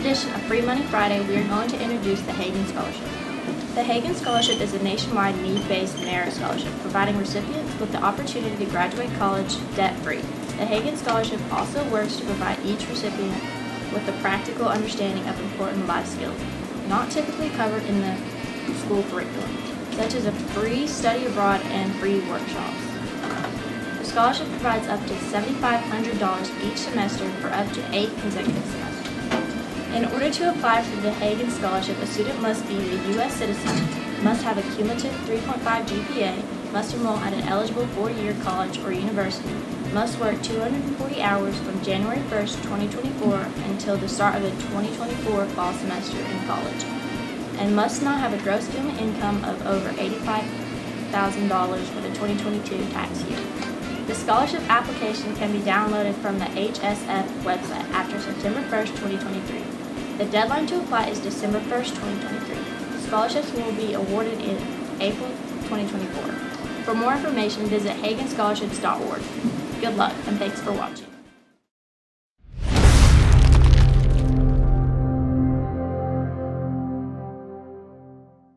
edition of Free Money Friday, we are going to introduce the Hagan Scholarship. The Hagan Scholarship is a nationwide need-based merit scholarship providing recipients with the opportunity to graduate college debt-free. The Hagan Scholarship also works to provide each recipient with a practical understanding of important life skills not typically covered in the school curriculum, such as a free study abroad and free workshops. The scholarship provides up to $7,500 each semester for up to 8 consecutive semesters. In order to apply for the Hagan Scholarship, a student must be a U.S. citizen, must have a cumulative 3.5 GPA, must enroll at an eligible 4-year college or university, must work 240 hours from January 1st, 2024 until the start of the 2024 fall semester in college, and must not have a gross annual income of over $85,000 for the 2022 tax year. The scholarship application can be downloaded from the HSF website after September 1st, 2023. The deadline to apply is December 1st, 2023. Scholarships will be awarded in April 2024. For more information, visit HaganScholarships.org. Good luck, and thanks for watching.